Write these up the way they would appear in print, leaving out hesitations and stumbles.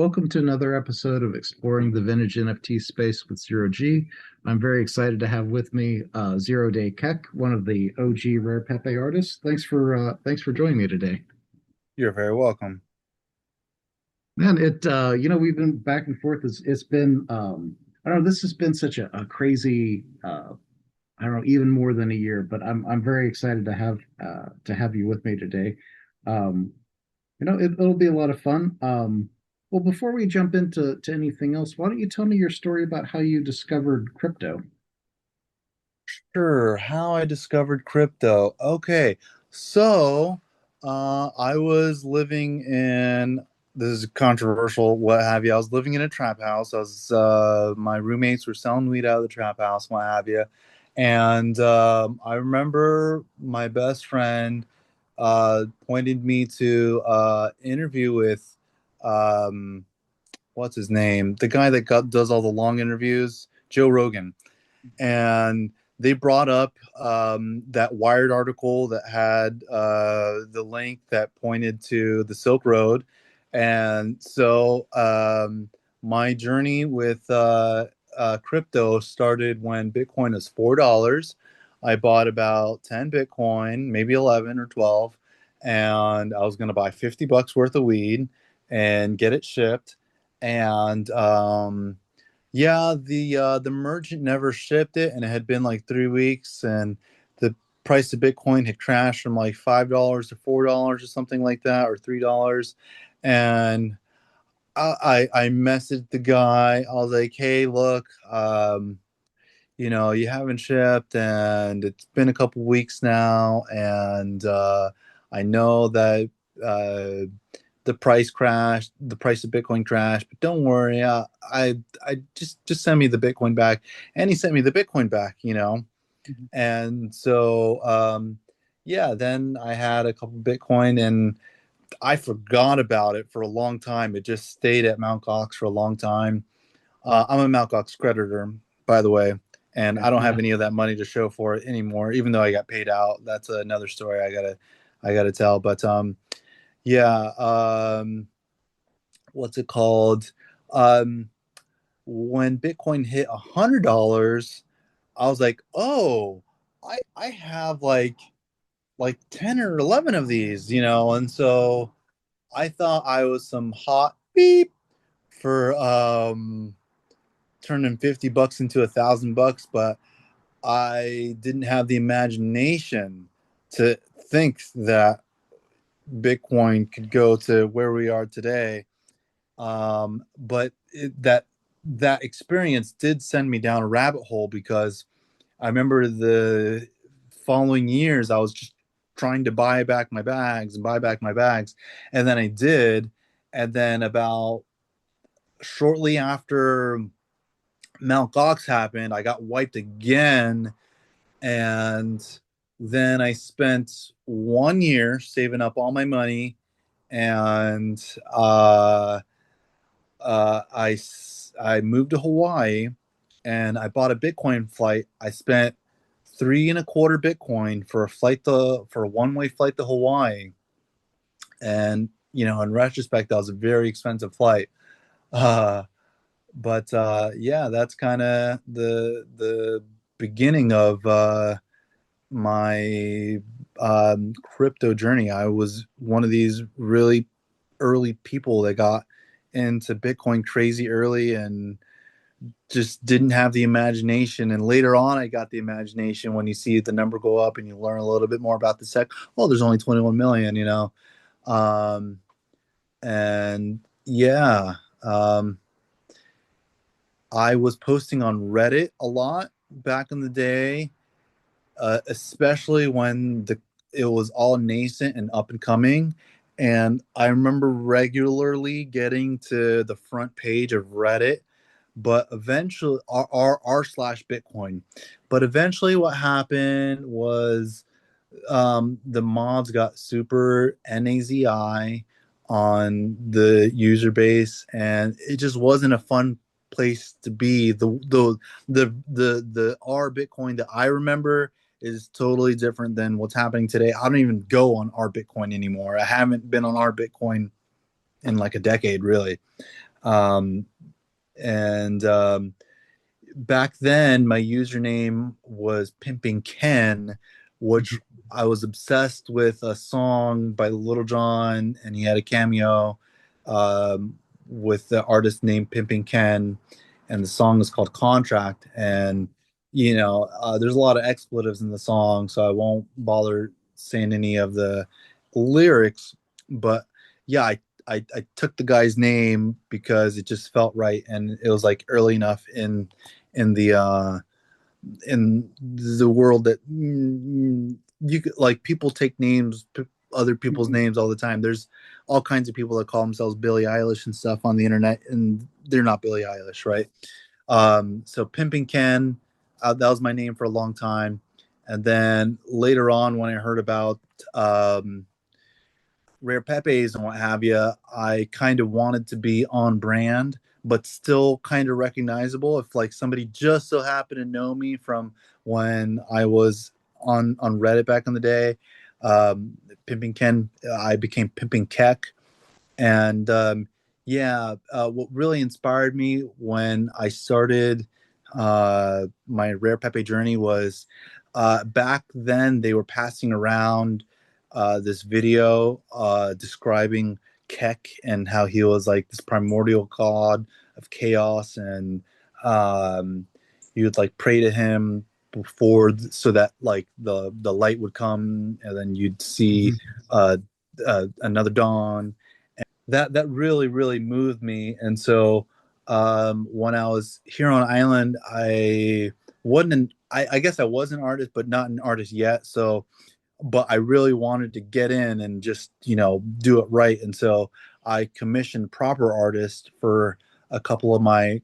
Welcome to another episode of Exploring the Vintage NFT Space with ZeroG. I'm very excited to have with me Zerodaykek, one of the OG Rare Pepe artists. Thanks for joining me today. You're very welcome. Man, we've been back and forth. It's been I don't know, this has been such a crazy I don't know, even more than a year, but I'm very excited to have you with me today. Um, it'll be a lot of fun. Well, before we jump into anything else, why don't you tell me your story about how you discovered crypto? Sure, how I discovered crypto. Okay, so I was living in this is controversial, what have you. I was living in a trap house. My roommates were selling weed out of the trap house, what have you. And I remember my best friend pointed me to interview with um, what's his name? The guy that does all the long interviews, Joe Rogan. And they brought up that Wired article that had the link that pointed to the Silk Road. And so my journey with crypto started when Bitcoin was $4. I bought about 10 Bitcoin, maybe 11 or 12, and I was going to buy $50 worth of weed and get it shipped. And yeah, the merchant never shipped it, and it had been like 3 weeks, and the price of Bitcoin had crashed from like $5 to $4 or something like that, or $3. And I messaged the guy. I was like, "Hey, look, you haven't shipped, and it's been a couple weeks now, and I know that the price of Bitcoin crashed, but don't worry, I just send me the Bitcoin back." And he sent me the Bitcoin back. Mhm. And so yeah, then I had a couple Bitcoin, and I forgot about it for a long time. It just stayed at Mt. Gox for a long time. I'm a Mt. Gox creditor, by the way, and Okay, I don't yeah. have any of that money to show for it anymore, even though I got paid out. That's another story I gotta tell. But yeah, what's it called? Um, when Bitcoin hit $100, I was like, oh, I have like 10 or 11 of these. And so I thought I was some hot beep for turning $50 into $1,000, but I didn't have the imagination to think that Bitcoin could go to where we are today. But that experience did send me down a rabbit hole, because I remember the following years I was just trying to buy back my bags and buy back my bags, and then I did. And then about shortly after Mount Gox happened, I got wiped again. And then I spent 1 year saving up all my money, and I moved to Hawaii, and I bought a Bitcoin flight. I spent three and a quarter Bitcoin for a one-way flight to Hawaii. And in retrospect, that was a very expensive flight. Uh, but yeah, that's kind of the beginning of my crypto journey. I was one of these really early people that got into Bitcoin crazy early, and just didn't have the imagination. And later on, I got the imagination when you see the number go up and you learn a little bit more about the sec. Well, there's only 21 million. Um, and yeah, um, I was posting on Reddit a lot back in the day, especially when it was all nascent and up and coming. And I remember regularly getting to the front page of Reddit, but eventually r slash Bitcoin. But eventually, what happened was the mods got super nazi on the user base, and it just wasn't a fun place to be. The R Bitcoin that I remember is totally different than what's happening today. I don't even go on R Bitcoin anymore. I haven't been on R Bitcoin in like a decade, really. Um, and back then, my username was Pimping Ken, which I was obsessed with a song by Little John, and he had a cameo with the artist named Pimping Ken, and the song is called Contract. And there's a lot of expletives in the song, so I won't bother saying any of the lyrics. But yeah, I took the guy's name because it just felt right, and it was like early enough in the world that you could, like, people take names, other people's names all the time. There's all kinds of people that call themselves Billie Eilish and stuff on the internet, and they're not Billie Eilish, right? So Pimpin' Ken, that was my name for a long time. And then later on, when I heard about Rare Pepes and what have you, I kind of wanted to be on brand, but still kind of recognizable. If like somebody just so happened to know me from when I was on Reddit back in the day, Pimping Ken, I became Pimping Keck. And what really inspired me when I started my Rare Pepe journey was back then they were passing around this video describing Keck and how he was like this primordial god of chaos, and you would like pray to him before so that like the light would come, and then you'd see uh, another dawn. That really really moved me. And so when I was here on island, I guess I was an artist but not an artist yet. So but I really wanted to get in and just do it right. And so I commissioned proper artists for a couple of my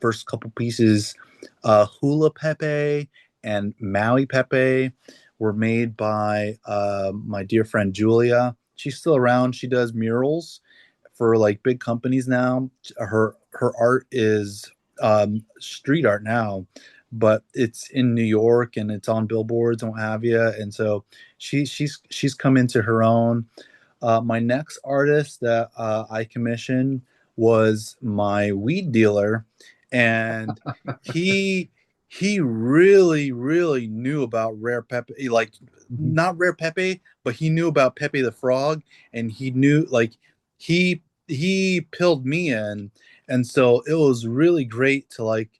first couple pieces. HULAPEPE and MAUIPEPE were made by my dear friend Julia. She's still around. She does murals for like big companies now. Her art is street art now, but it's in New York and it's on billboards and what have you. And so she's come into her own. My next artist that I commissioned was my weed dealer, and he he really really knew about Rare Pepe, like not Rare Pepe, but he knew about Pepe the Frog, and he knew like he pilled me in, and so it was really great to like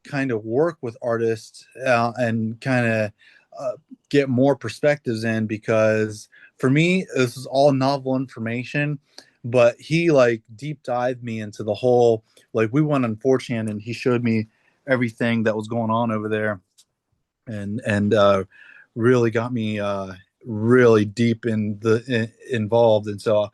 kind of work with artists and kind of uh, get more perspectives in, because for me this is all novel information, but he like deep dived me into the whole, like we went on 4chan and he showed me everything that was going on over there, and really got me really deep involved. And so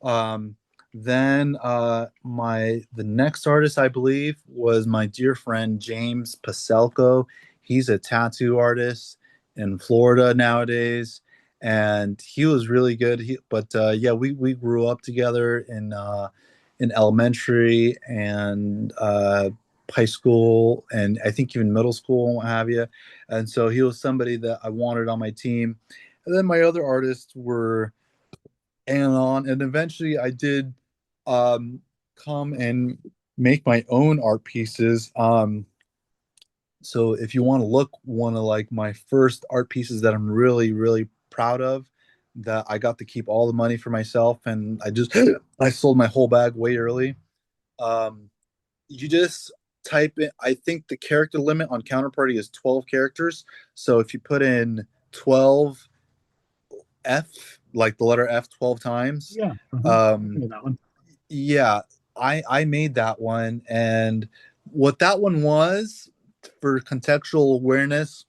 um, then the next artist I believe was my dear friend James Paselko. He's a tattoo artist in Florida nowadays, and he was really good. Yeah, we grew up together in elementary and high school, and I think even middle school and what have you. And so he was somebody that I wanted on my team. And then my other artists were on, and eventually I did come and make my own art pieces. So if you want to look, one of like my first art pieces that I'm really really proud of, that I got to keep all the money for myself, and I sold my whole bag way early. Um, you just type in, I think the character limit on Counterparty is 12 characters. So if you put in 12 F, like the letter F 12 times, Yeah. um, That one. yeah, I made that one. And what that one was, for contextual awareness,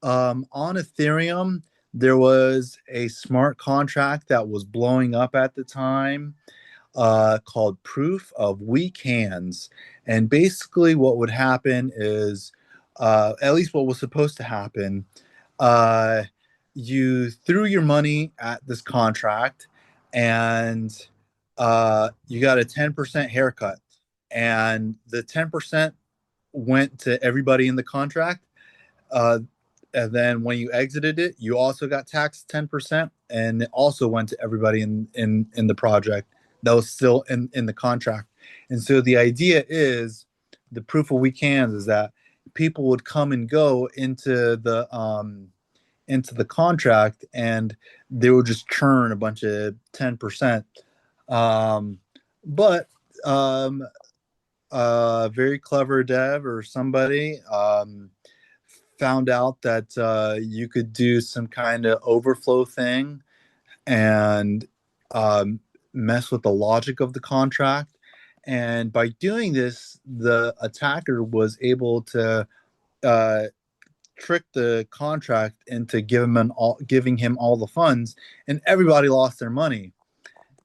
on Ethereum, there was a smart contract that was blowing up at the time, called Proof of Weak Hands. And basically, what would happen is, at least what was supposed to happen, uh, you threw your money at this contract, and you got a 10% haircut. And the 10% went to everybody in the contract. Uh, and then when you exited it, you also got taxed 10%, and it also went to everybody in the project that was still in the contract. And so the idea is the proof of weekends is that people would come and go into the contract, and they would just churn a bunch of 10%. Um, but very clever dev or somebody found out that you could do some kind of overflow thing and um, mess with the logic of the contract. And by doing this, the attacker was able to uh, trick the contract into giving him all the funds, and everybody lost their money.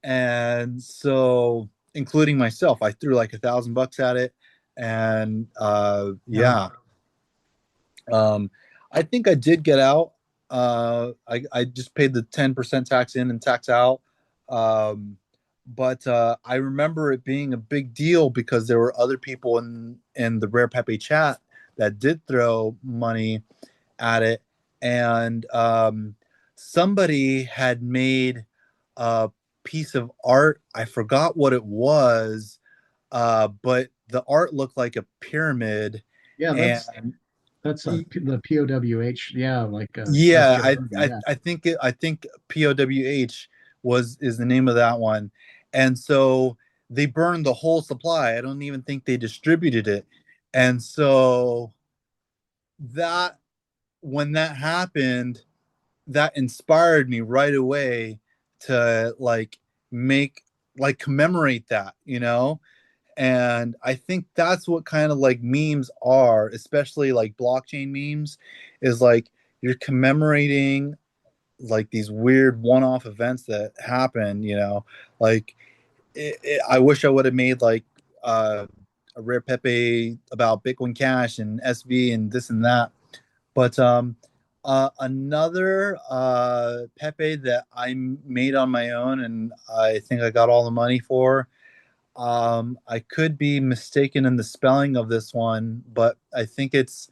And so, including myself, I threw like $1,000 at it, and No. yeah, um, I think I did get out. I just paid the 10% tax in and tax out. Um, but I remember it being a big deal because there were other people in the Rare Pepe chat that did throw money at it, and somebody had made a piece of art. I forgot what it was, but the art looked like a pyramid, Yeah, and that's the POWH. Yeah, like that's yeah, your version. Yeah. I think POWH was is the name of that one, and so they burned the whole supply. I don't even think they distributed it, and so that when that happened, that inspired me right away to like make like commemorate that, you know? And I think that's what kind of like memes are, especially like blockchain memes, is like you're commemorating like these weird one-off events that happen, you know? Like I wish I would have made like a Rare Pepe about Bitcoin Cash and SV and this and that. But another Pepe that I made on my own, and I think I got all the money for. I could be mistaken in the spelling of this one, but I think it's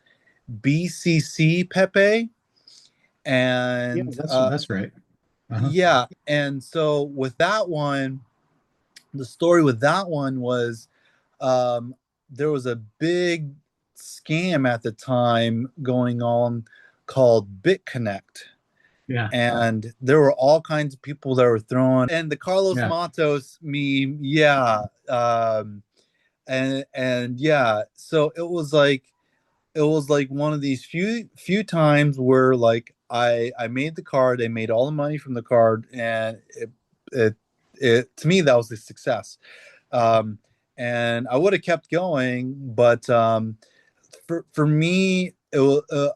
BCC Pepe. Yeah, And that's right. Uh-huh. yeah, and so with that one, the story with that one was um, there was a big scam at the time going on called BitConnect. Yeah. And there were all kinds of people that were throwing, and the Carlos Yeah. Matos meme, yeah, and yeah, so it was like one of these few times where like I made the card, I made all the money from the card, and it it to me that was a success. Um, and I would have kept going, but for me, it was,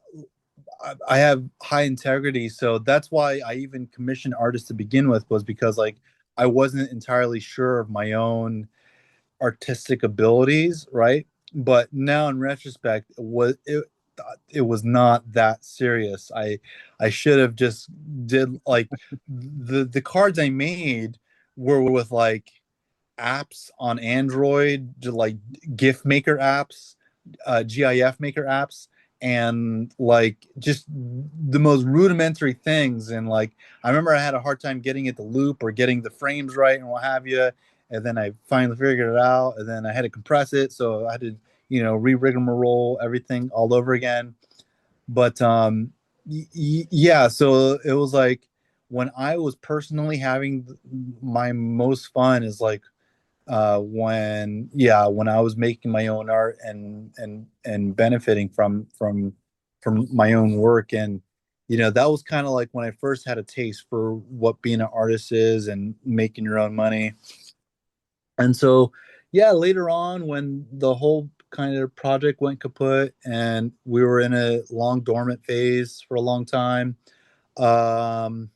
I have high integrity, so that's why I even commissioned artists to begin with, was because like I wasn't entirely sure of my own artistic abilities, right? But now in retrospect, it was not that serious. I should have just did like the cards I made were with like apps on Android, like GIF maker apps, GIF maker apps, and like just the most rudimentary things. And like I remember I had a hard time getting it to loop or getting the frames right and what have you. And then I finally figured it out, and then I had to compress it, so I had to, you know, re-rigmarole everything all over again. But yeah, so it was like when I was personally having my most fun is like when I was making my own art and benefiting from my own work. And you know, that was kind of like when I first had a taste for what being an artist is and making your own money. And so yeah, later on when the whole kind of project went kaput and we were in a long dormant phase for a long time, um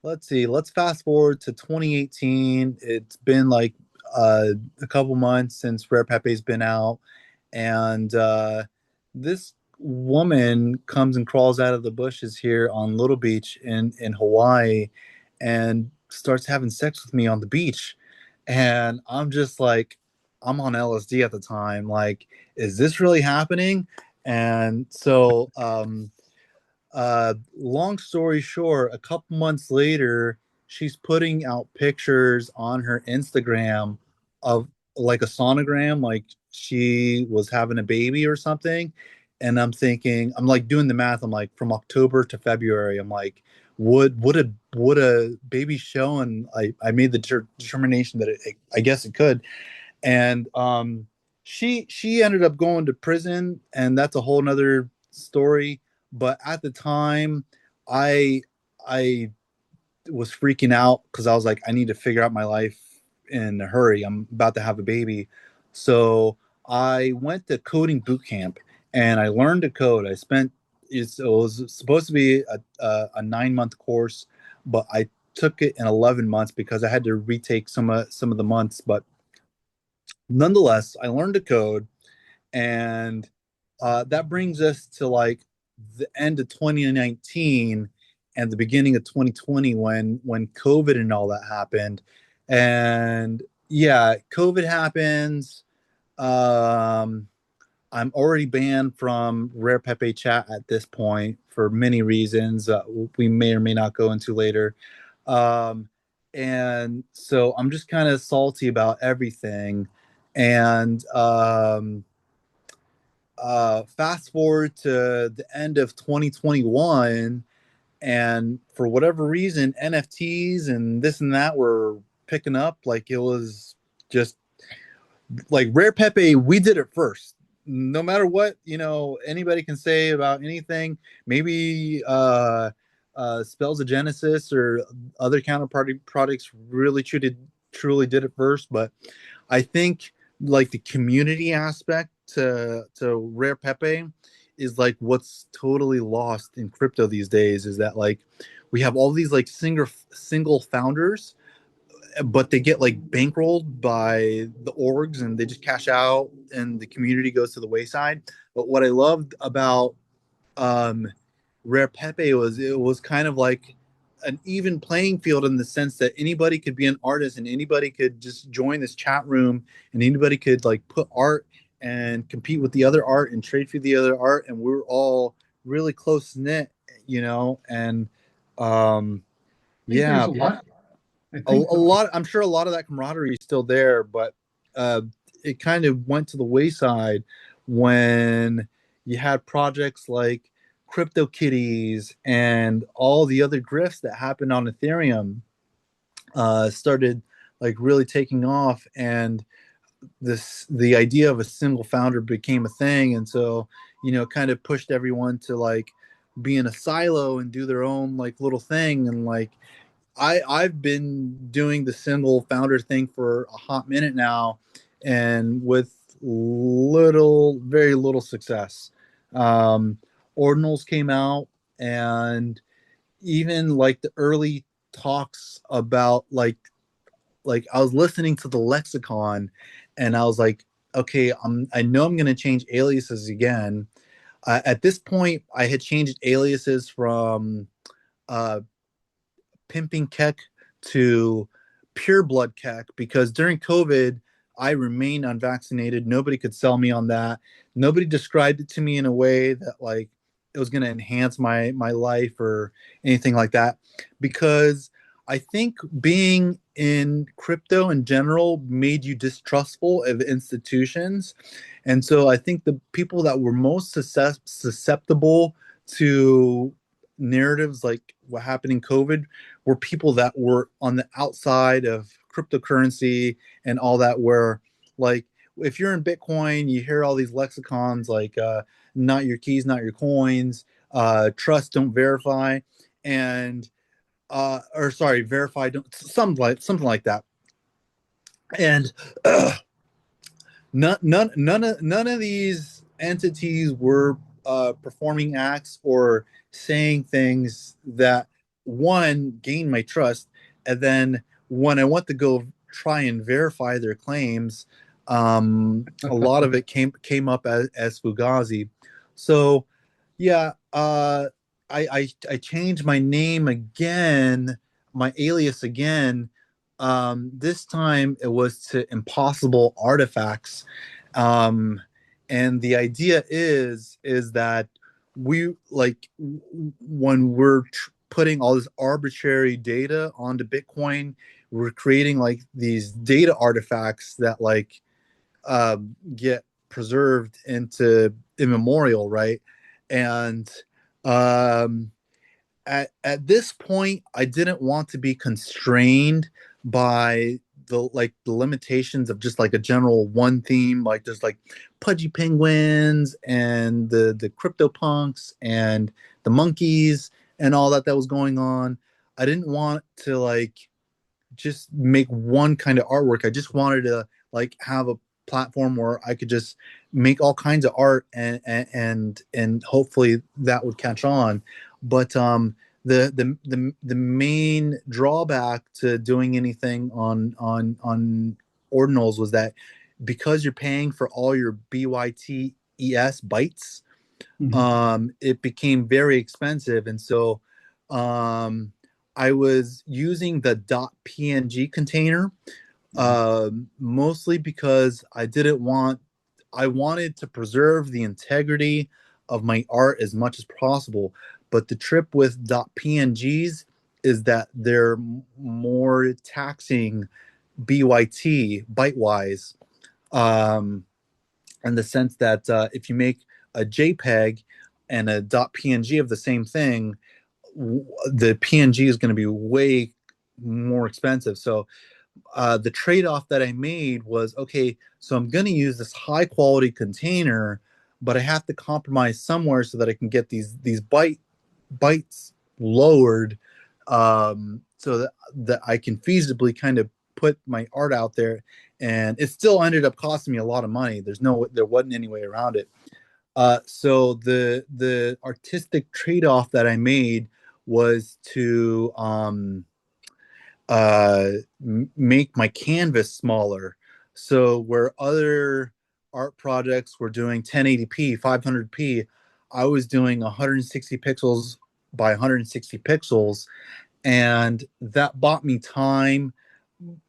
let's see. Let's fast forward to 2018. It's been like a couple months since Rare Pepe's been out, and this woman comes and crawls out of the bushes here on Little Beach in Hawaii, and starts having sex with me on the beach, and I'm just like, I'm on LSD at the time. Like, is this really happening? And so long story short, a couple months later, she's putting out pictures on her Instagram of like a sonogram, like she was having a baby or something. And I'm thinking, I'm like doing the math. I'm like, from October to February, I'm like, would a baby show? And I made the determination that I guess it could. And she ended up going to prison, and that's a whole nother story. But at the time, I I was freaking out because I was like, I need to figure out my life in a hurry. I'm about to have a baby. So I went to coding boot camp and I learned to code. It was supposed to be a 9 month course, but I took it in 11 months because I had to retake some of the months. But nonetheless, I learned to code, and that brings us to like the end of 2019 and the beginning of 2020 when COVID and all that happened. And yeah, COVID happens. Um, I'm already banned from Rare Pepe chat at this point for many reasons we may or may not go into later. Um, and so I'm just kind of salty about everything. And fast forward to the end of 2021, and for whatever reason, NFTs and this and that were picking up. Like it was just like Rare Pepe, we did it first. No matter what, anybody can say about anything. Maybe Spells of Genesis or other counterparty products really truly did it first. But I think like the community aspect to Rare Pepe is like what's totally lost in crypto these days, is that like we have all these like single founders, but they get like bankrolled by the orgs and they just cash out and the community goes to the wayside. But what I loved about um, Rare Pepe was it was kind of like an even playing field in the sense that anybody could be an artist and anybody could just join this chat room and anybody could like put art and compete with the other art and trade for the other art, and we were all really close knit, and um, I think there's yeah, a lot. I a think lot. I'm sure a lot of that camaraderie is still there, but uh, it kind of went to the wayside when you had projects like CryptoKitties and all the other grifts that happened on Ethereum started like really taking off, and the idea of a single founder became a thing, and so kind of pushed everyone to like be in a silo and do their own like little thing. And like I've been doing the single founder thing for a hot minute now, and with very little success. Um, Ordinals came out, and even like the early talks about like I was listening to the lexicon, and I was like, okay, I know I'm gonna change aliases again. At this point, I had changed aliases from uh, pimping kek to pure blood kek because during COVID, I remained unvaccinated. Nobody could sell me on that. Nobody described it to me in a way that like it was going to enhance my life or anything like that. Because I think being in crypto in general made you distrustful of institutions. And so I think the people that were most susceptible to narratives like what happened in COVID were people that were on the outside of cryptocurrency and all that, where like if you're in Bitcoin, you hear all these lexicons like not your keys, not your coins, trust, don't verify, and or sorry, verify, don't, something like that. And none of these entities were performing acts or saying things that one gained my trust, and then when I went to go try and verify their claims, a lot of it came up as Fugazi. So yeah, I changed my name again, my alias again. This time it was to Impossible Artifacts, um, and the idea is that we like when we're putting all this arbitrary data onto Bitcoin, we're creating like these data artifacts that like get preserved into immemorial, right? And um, at this point, I didn't want to be constrained by the limitations of just like a general one theme, like there's like pudgy penguins and the crypto punks and the monkeys and all that was going on. I didn't want to like just make one kind of artwork. I just wanted to like have a platform where I could just make all kinds of art and hopefully that would catch on. But the main drawback to doing anything on ordinals was that because you're paying for all your BYTES bytes, Mhm. it became very expensive. And so um, I was using the .png container Mhm. mostly because I wanted to preserve the integrity of my art as much as possible. But the trip with .pngs is that they're more taxing BYT byte-wise, um, in the sense that if you make a JPEG and a .png of the same thing, the PNG is going to be way more expensive. So the trade-off that I made was okay. So I'm going to use this high-quality container, but I have to compromise somewhere so that I can get these bytes lowered, so that I can feasibly kind of put my art out there. And it still ended up costing me a lot of money. There wasn't any way around it. So the artistic trade-off that I made was to make my canvas smaller. So where other art projects were doing 1080p, 500p, I was doing 160 pixels by 160 pixels, and that bought me time.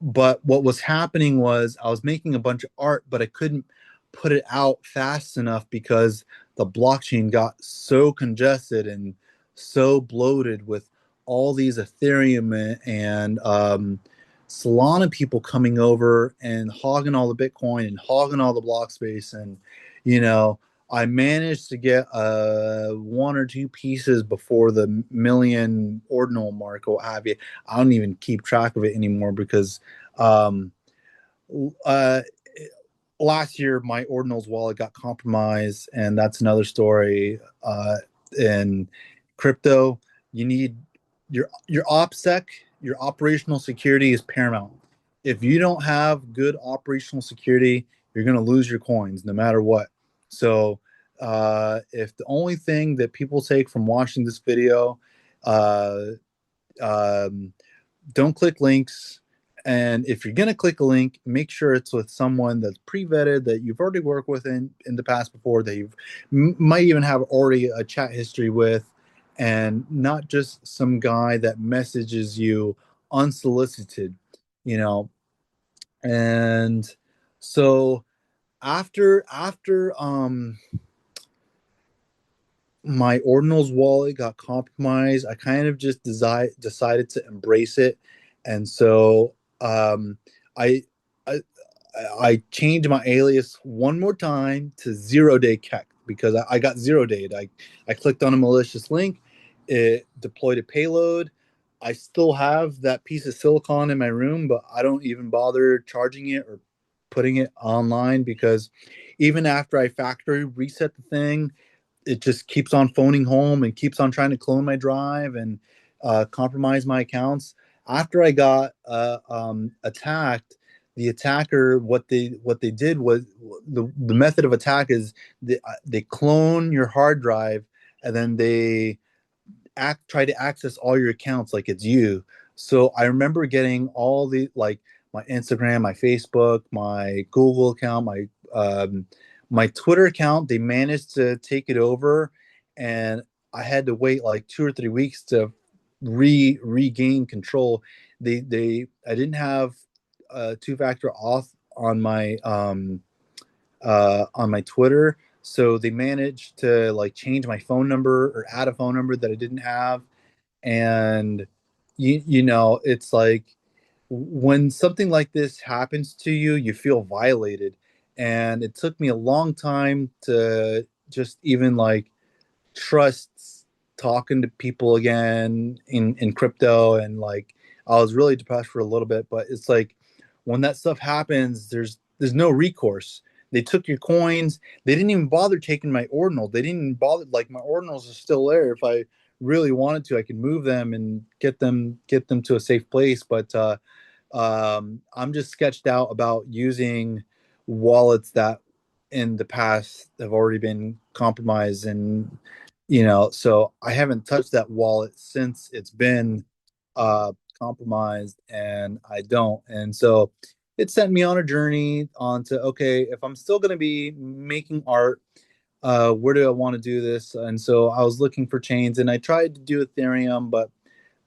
But what was happening was I was making a bunch of art, but I couldn't put it out fast enough because the blockchain got so congested and so bloated with all these Ethereum and Solana people coming over and hogging all the Bitcoin and hogging all the block space. And, you know, I managed to get one or two pieces before the million ordinal mark or what have you. I don't even keep track of it anymore because um, uh, last year my ordinals wallet got compromised, and that's another story. In crypto, you need your OPSEC, your operational security is paramount. If you don't have good operational security, you're going to lose your coins no matter what. So if the only thing that people take from watching this video, uh, um, don't click links. And if you're going to click a link, make sure it's with someone that's pre-vetted, that you've already worked with in the past before, that you might even have already a chat history with, and not just some guy that messages you unsolicited, you know. And so after my ordinals wallet got compromised, I kind of just decided to embrace it. And so I, I I changed my alias one more time to Zerodaykek because I got zero dayed. I clicked on a malicious link, it deployed a payload. I still have that piece of silicon in my room, but I don't even bother charging it or putting it online because even after I factory reset the thing, it just keeps on phoning home and keeps on trying to clone my drive and compromise my accounts. After I got attacked, the attacker what they did was the method of attack is they clone your hard drive, and then they try to access all your accounts like it's you. So I remember getting all the like my Instagram, my Facebook, my Google account, my Twitter account. They managed to take it over, and I had to wait like 2 or 3 weeks to regain control. They I didn't have two-factor auth on my Twitter. So they managed to like change my phone number or add a phone number that I didn't have. And you know, it's like when something like this happens to you, you feel violated. And it took me a long time to just even like trust talking to people again in crypto. And like I was really depressed for a little bit, but it's like when that stuff happens, there's no recourse. They took your coins. They didn't even bother taking my ordinal. They didn't even bother, like my ordinals are still there. If I really wanted to, I could move them and get them to a safe place. But I'm just sketched out about using wallets that in the past have already been compromised. And so I haven't touched that wallet since it's been uh compromised, and I don't. And so it sent me on a journey onto, okay, if I'm still going to be making art, where do I want to do this? And so I was looking for chains, and I tried to do Ethereum, but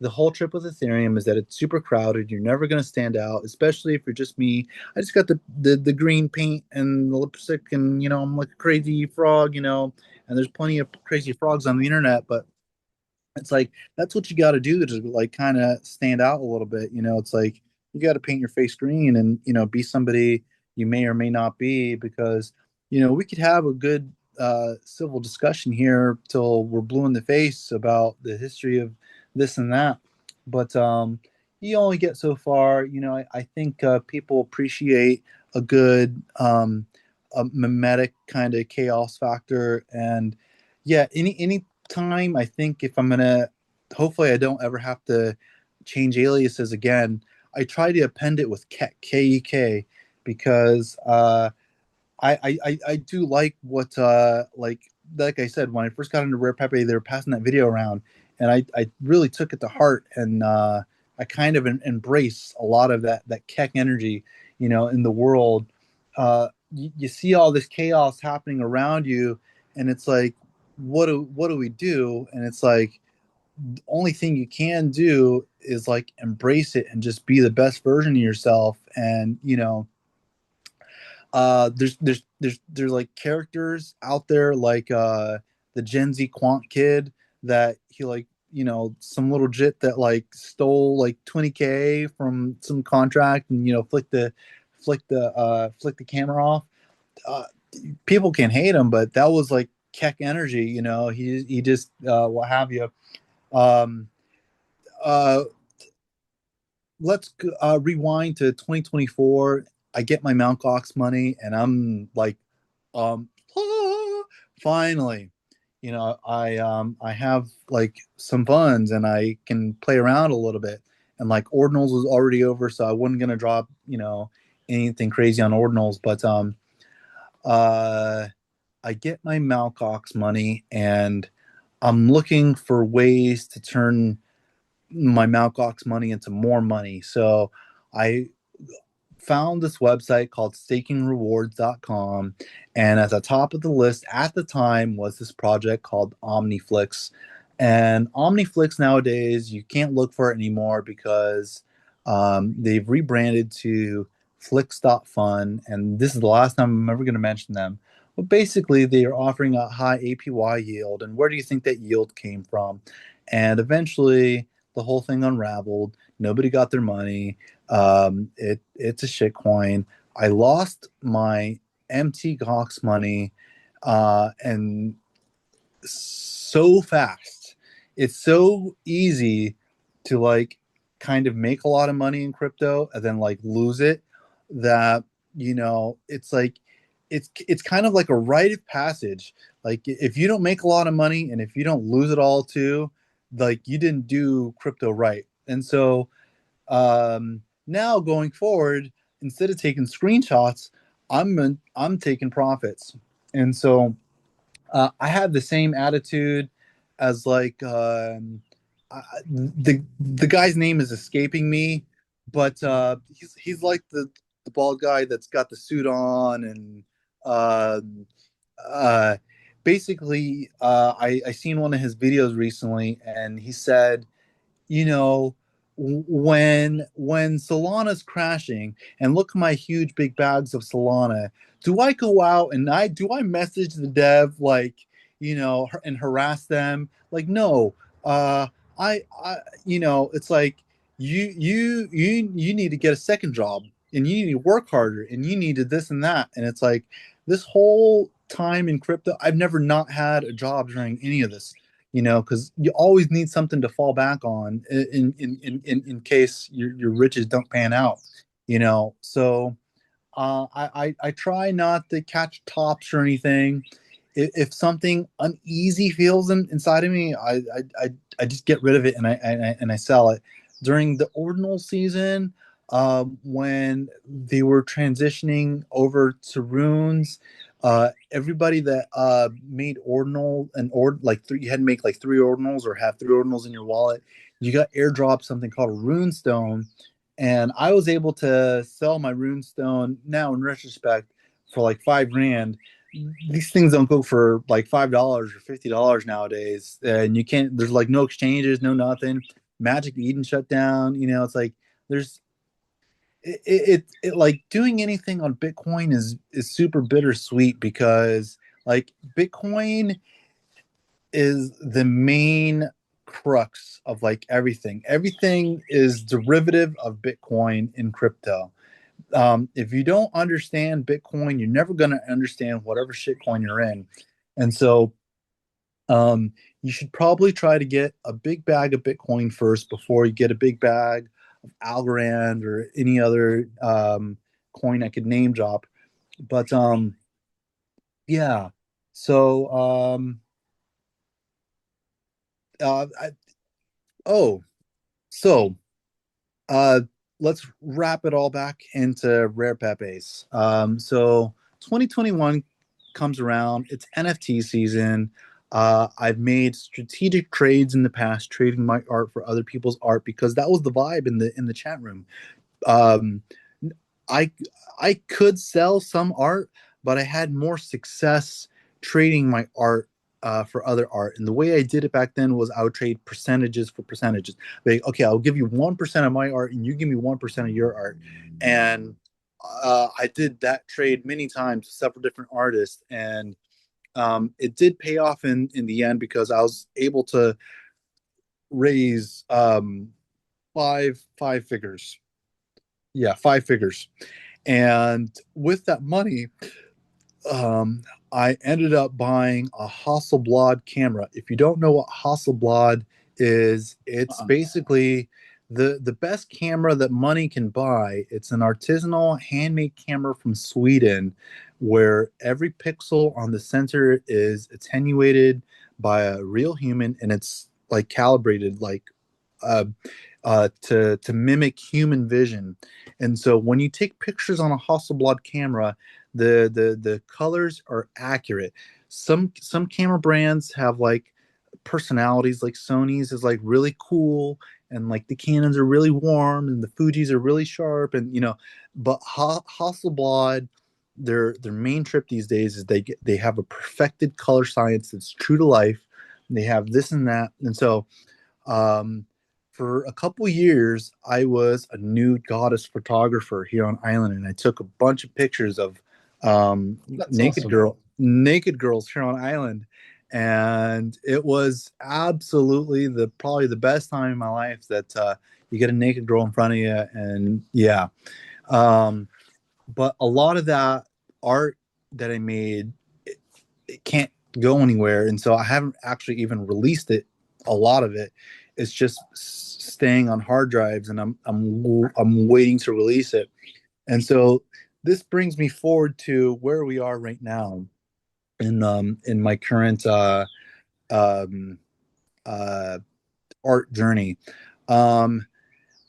the whole trip with Ethereum is that it's super crowded. You're never going to stand out, especially if you're just me. I just got the green paint and the lipstick, and I'm like a crazy frog, and there's plenty of crazy frogs on the internet, but it's like that's what you got to do to like kind of stand out a little bit. It's like you got to paint your face green and be somebody you may or may not be, because we could have a good civil discussion here till we're blue in the face about the history of this and that, but you only get so far. I think people appreciate a good a mimetic kind of chaos factor. And yeah, any time, I think, if I'm gonna, hopefully I don't ever have to change aliases again, I try to append it with Kek, Kek, because I do like what like I said, when I first got into Rare Pepe, they were passing that video around, and I really took it to heart. And I kind of embrace a lot of that Keck energy, in the world. You see all this chaos happening around you, and it's like, what do we do? And it's like the only thing you can do is like embrace it and just be the best version of yourself. And there's like characters out there like the Gen Z quant kid, that he like, some little jit that like stole like 20K from some contract, and flick the camera off. uh People can hate him, but that was like Keck energy. He just what have you. um uh let's rewind to 2024. I get my Mount Gox money, and I'm like, um, ah, finally, I have like some funds, and I can play around a little bit. And like ordinals was already over, so I wasn't gonna drop, anything crazy on ordinals. But uh, I get my Mount Gox money, and I'm looking for ways to turn my Mt. Gox money into more money. So I found this website called stakingrewards.com. And at the top of the list at the time was this project called OmniFlix. And OmniFlix nowadays, you can't look for it anymore because they've rebranded to Flix.fun. And this is the last time I'm ever going to mention them. But basically, they are offering a high APY yield. And where do you think that yield came from? And eventually, the whole thing unraveled. Nobody got their money. It's a shit coin. I lost my MT Gox money, and so fast. It's so easy to like kind of make a lot of money in crypto and then like lose it, that it's like it's kind of like a rite of passage. Like if you don't make a lot of money and if you don't lose it all too, like you didn't do crypto right. And so now going forward, instead of taking screenshots, I'm taking profits. And so I have the same attitude as like the guy's name is escaping me, but he's like the bald guy that's got the suit on. And uh, uh, basically, I seen one of his videos recently, and he said, you know, when Solana's crashing, and look at my huge big bags of Solana, do I go out and I message the dev, like, and harass them? Like, no. uh I it's like, you need to get a second job, and you need to work harder, and you need to this and that. And it's like this whole time in crypto, I've never not had a job during any of this, because you always need something to fall back on in case your riches don't pan out, so I try not to catch tops or anything. If something uneasy feels inside of me, I just get rid of it, and I sell it. During the ordinal season, when they were transitioning over to runes, everybody that made ordinal and like three, you had to make like three ordinals or have three ordinals in your wallet. You got airdropped something called a rune stone, and I was able to sell my runestone now in retrospect for like 5 grand. These things don't go for like $5 or $50 nowadays, and you can't. There's like no exchanges, no nothing. Magic Eden shut down. It's like there's it like doing anything on Bitcoin is super bittersweet because like Bitcoin is the main crux of like everything. Everything is derivative of Bitcoin in crypto. If you don't understand Bitcoin, you're never going to understand whatever shitcoin you're in. And so you should probably try to get a big bag of Bitcoin first before you get a big bag of Algorand or any other coin I could name drop. But yeah, so I, oh, so Uh, let's wrap it all back into Rare Pepes. So 2021 comes around. It's NFT season. I've made strategic trades in the past, trading my art for other people's art because that was the vibe in the chat room. Um, I I could sell some art, but I had more success trading my art for other art. And the way I did it back then was I would trade percentages for percentages. Like, okay, I'll give you 1% of my art, and you give me 1% of your art. And I did that trade many times with several different artists, and it did pay off in the end because I was able to raise five figures. Yeah, 5 figures. And with that money, um, I ended up buying a Hasselblad camera. If you don't know what Hasselblad is, it's Uh-uh. basically the best camera that money can buy. It's an artisanal handmade camera from Sweden where every pixel on the sensor is attenuated by a real human, and it's like calibrated like uh, to mimic human vision. And so when you take pictures on a Hasselblad camera, the colors are accurate. Some camera brands have like personalities, like Sony's is like really cool, and like the Canons are really warm, and the Fuji's are really sharp, and but Hasselblad. Their main trip these days is they have a perfected color science that's true to life. They have this and that, and so um, for a couple years, I was a nude goddess photographer here on island, and I took a bunch of pictures of That's awesome. naked girls here on island, and it was absolutely the probably the best time in my life that you get a naked girl in front of you, and yeah, um, but a lot of that art that I made, it can't go anywhere, and so I haven't actually even released it. A lot of it is just staying on hard drives, and I'm waiting to release it. And so this brings me forward to where we are right now in my current um, uh, art journey. Um,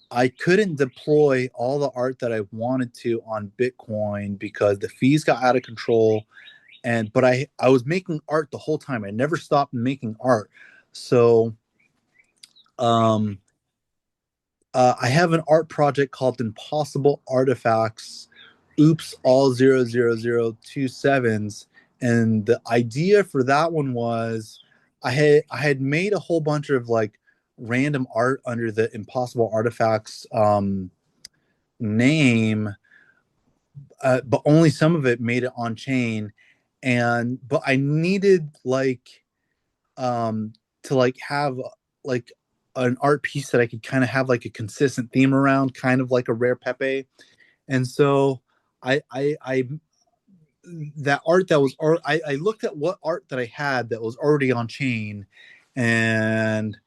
I couldn't deploy all the art that I wanted to on Bitcoin because the fees got out of control, and but I was making art the whole time. I never stopped making art. So um I have an art project called Impossible Artifacts. Oops, all 00027s. And the idea for that one was I had made a whole bunch of like random art under the Impossible Artifacts name, but only some of it made it on chain. And but I needed like to like have like an art piece that I could kind of have like a consistent theme around, kind of like a Rare Pepe. And so I that art that was art, I looked at what art that I had that was already on chain, and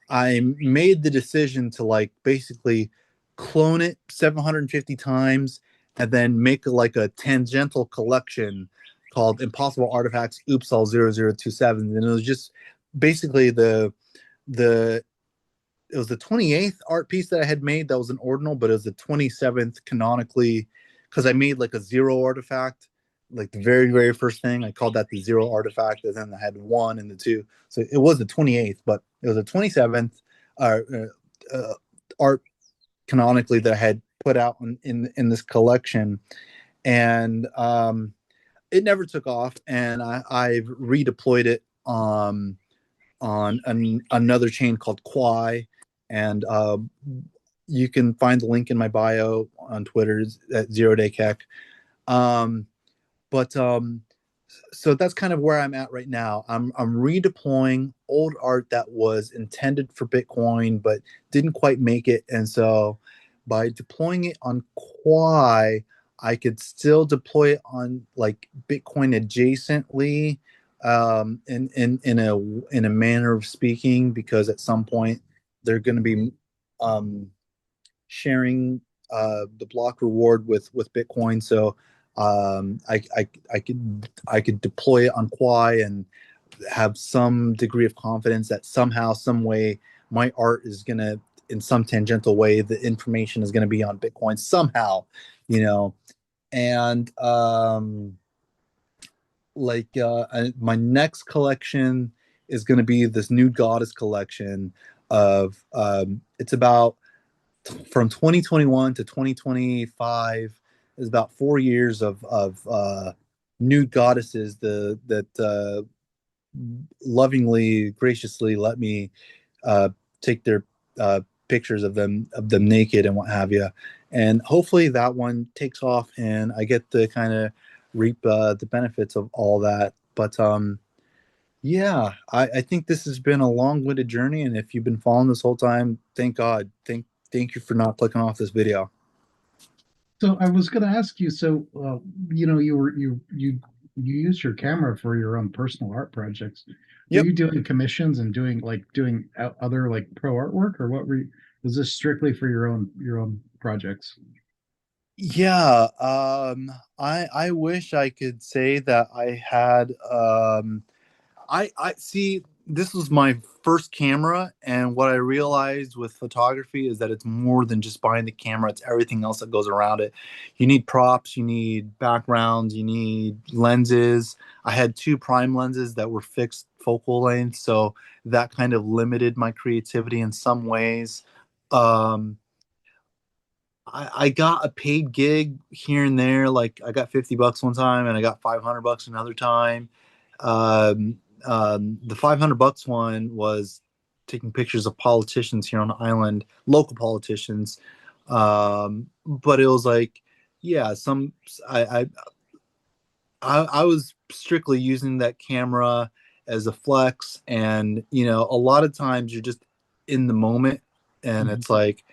I made the decision to like basically clone it 750 times and then make like a tangential collection called Impossible Artifacts Oops All 0027. And it was just basically the it was the 28th art piece that I had made that was an ordinal, but it was the 27th canonically because I made like a zero artifact, like the very, very first thing. I called that the zero artifact, and then I had one and the two. So it was the 28th, but it was the 27th art canonically that I had put out in this collection. And it never took off, and I've redeployed it on another chain called Quai, and you can find the link in my bio on Twitter at Zerodaykek. Um, but so that's kind of where I'm at right now. I'm redeploying old art that was intended for Bitcoin but didn't quite make it, and so by deploying it on Quai, I could still deploy it on like Bitcoin adjacently, in a manner of speaking, because at some point they're going to be um, sharing the block reward with Bitcoin. So I could deploy it on Quai and have some degree of confidence that somehow, some way, my art is gonna, in some tangential way, the information is gonna be on Bitcoin somehow, you know. And my next collection is gonna be this Nude Goddess collection of it's about from 2021 to 2025 is about 4 years of nude goddesses that lovingly, graciously let me take their pictures of them naked and what have you. And hopefully that one takes off, and I get to kind of reap the benefits of all that. But yeah, I think this has been a long-winded journey, and if you've been following this whole time, thank God. Thank you for not clicking off this video. So I was going to ask you. So you use your camera for your own personal art projects. Were Yep. you doing commissions and doing other like pro artwork, or was this strictly for your own projects? Yeah, I wish I could say that I had I see this was my first camera, and what I realized with photography is that it's more than just buying the camera, it's everything else that goes around it. You need props, you need backgrounds, you need lenses. I had two prime lenses that were fixed focal length, so that kind of limited my creativity in some ways. Um, I got a paid gig here and there. Like I got $50 one time, and I got $500 another time. The $500 one was taking pictures of politicians here on the island, local politicians. But it was like, yeah, I, I was strictly using that camera as a flex, and a lot of times you're just in the moment, and Mhm. it's like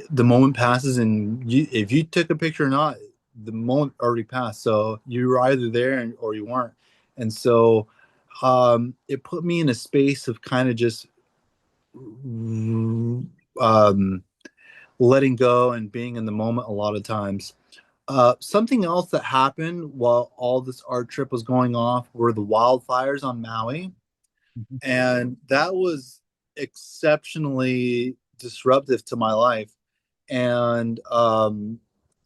the moment passes, and if you took a picture or not, the moment already passed, so you were either there or you weren't. And so it put me in a space of kind of just um, letting go and being in the moment a lot of times. Something else that happened while all this art trip was going off were the wildfires on Maui, Mhm. and that was exceptionally disruptive to my life. And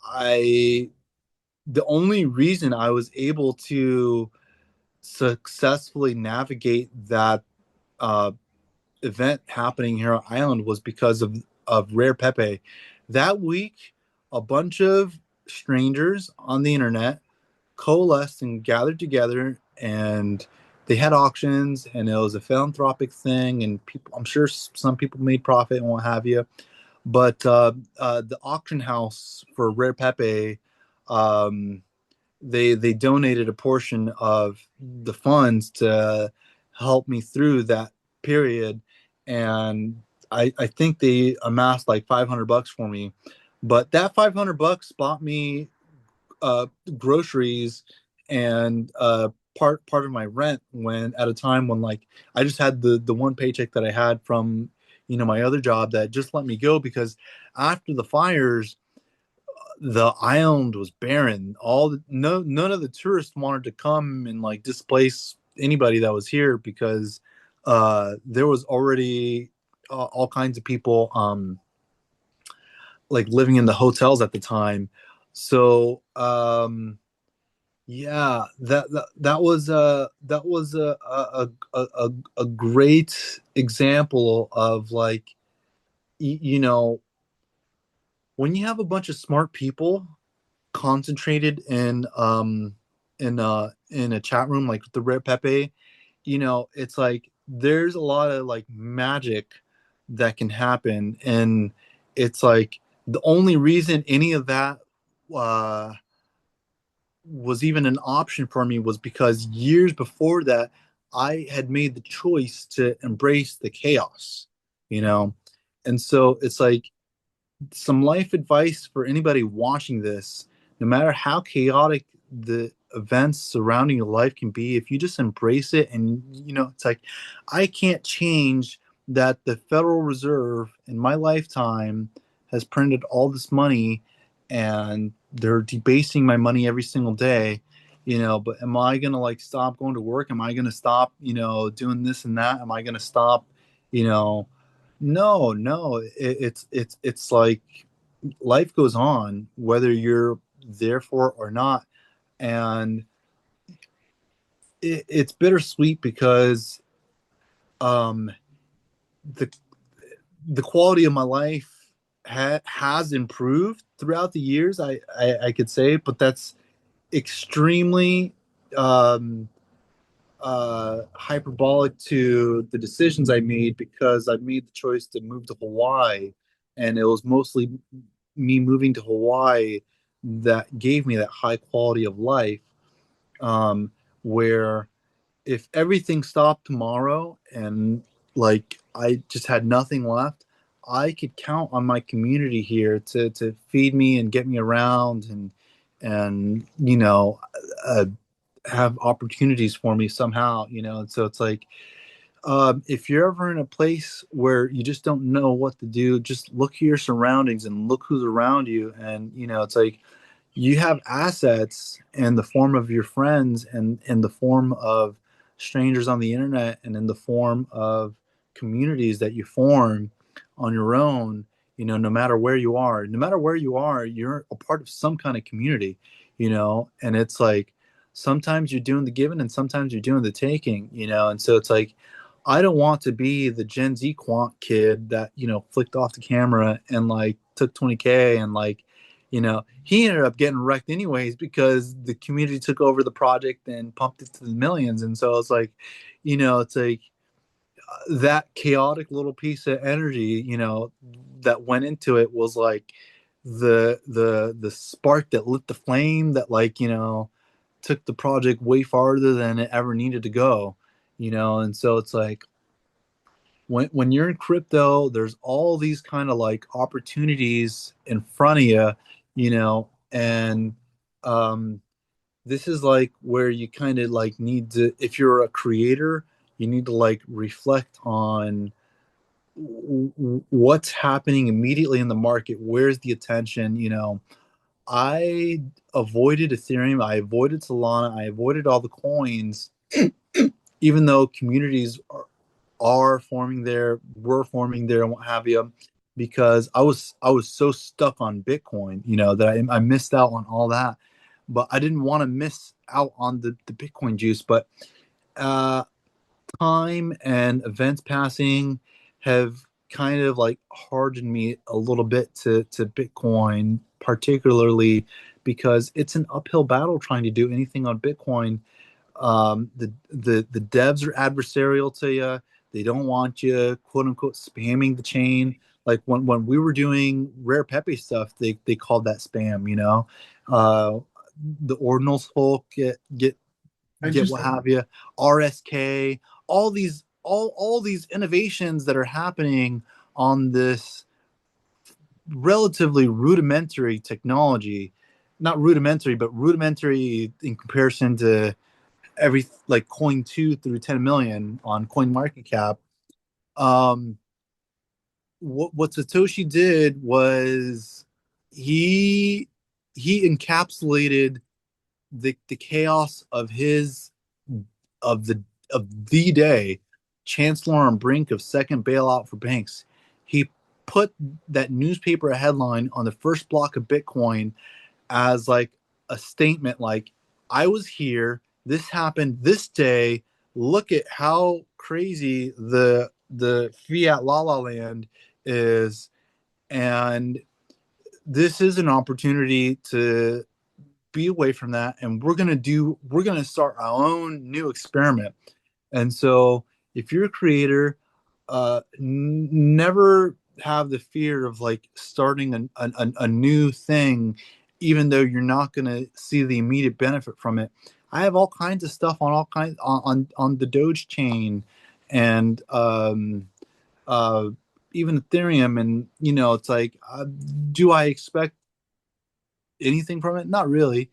I the only reason I was able to successfully navigate that uh, event happening here on island was because of Rare Pepe. That week, a bunch of strangers on the internet coalesced and gathered together, and they had auctions, and it was a philanthropic thing, and people, I'm sure some people made profit and what have you. But the auction house for Rare Pepe, um, they donated a portion of the funds to help me through that period, and I think they amassed like $500 for me, but that $500 bought me groceries and part of my rent when at a time when like I just had the one paycheck that I had from my other job that just let me go because after the fires the island was barren. None of the tourists wanted to come and like displace anybody that was here because there was already all kinds of people like living in the hotels at the time. So yeah, that was a great example of like you know when you have a bunch of smart people concentrated in a chat room like the Rare Pepe, it's like there's a lot of like magic that can happen, and it's like the only reason any of that uh was even an option for me was because years before that I had made the choice to embrace the chaos, you know. And so it's like some life advice for anybody watching this: no matter how chaotic the events surrounding your life can be, if you just embrace it, and it's like I can't change that the Federal Reserve in my lifetime has printed all this money and they're debasing my money every single day, but am I going to like stop going to work? Am I going to stop, doing this and that? Am I going to stop, you know no, it's like life goes on whether you're there for it or not, and it's bittersweet because um the the quality of my life has improved throughout the years. I could say, but that's extremely um hyperbolic to the decisions I made because I made the choice to move to Hawaii, and it was mostly me moving to Hawaii that gave me that high quality of life. Where if everything stopped tomorrow and like I just had nothing left, I could count on my community here to feed me and get me around and uh, have opportunities for me somehow, and so it's like if you're ever in a place where you just don't know what to do, just look at your surroundings and look who's around you, and it's like you have assets in the form of your friends and in the form of strangers on the internet and in the form of communities that you form on your own. No matter where you are, you're a part of some kind of community, and it's like sometimes you're doing the giving and sometimes you're doing the taking, and so it's like I don't want to be the Gen Z quant kid that flicked off the camera and like took 20K and like he ended up getting wrecked anyways because the community took over the project and pumped it to the millions. And so it's like, it's like that chaotic little piece of energy, that went into it was like the spark that lit the flame that like, took the project way farther than it ever needed to go, and so it's like when you're in crypto, there's all these kind of like opportunities in front of you, and um, this is like where you kind of like need to, if you're a creator, you need to like reflect on what's happening immediately in the market. Where's the attention? I avoided Ethereum, I avoided Solana, I avoided all the coins, even though communities are forming there, were forming there, and what have you, because I was so stuck on Bitcoin, that I missed out on all that, but I didn't want to miss out on the Bitcoin juice. But uh, time and events passing have kind of like hardened me a little bit to Bitcoin, particularly because it's an uphill battle trying to do anything on Bitcoin. The devs are adversarial to you. They don't want you, quote unquote, spamming the chain. Like when we were doing Rare Pepe stuff, they called that spam. Uh, the ordinals folk I get just what have you, RSK, all these innovations that are happening on this relatively rudimentary technology, not rudimentary, but rudimentary in comparison to every like coin 2 through 10 million on coin market cap. um what Satoshi did was he encapsulated the chaos of his of the day, chancellor on brink of second bailout for banks. He put that newspaper headline on the first block of Bitcoin as like a statement, like, I was here, this happened this day, look at how crazy the fiat la la land is, and this is an opportunity to be away from that, and we're going to start our own new experiment. And so if you're a creator, never have the fear of like starting a new thing, even though you're not going to see the immediate benefit from it. I have all kinds of stuff on all kinds on the Doge chain, and uh, even Ethereum, and it's like, do I expect anything from it? Not really,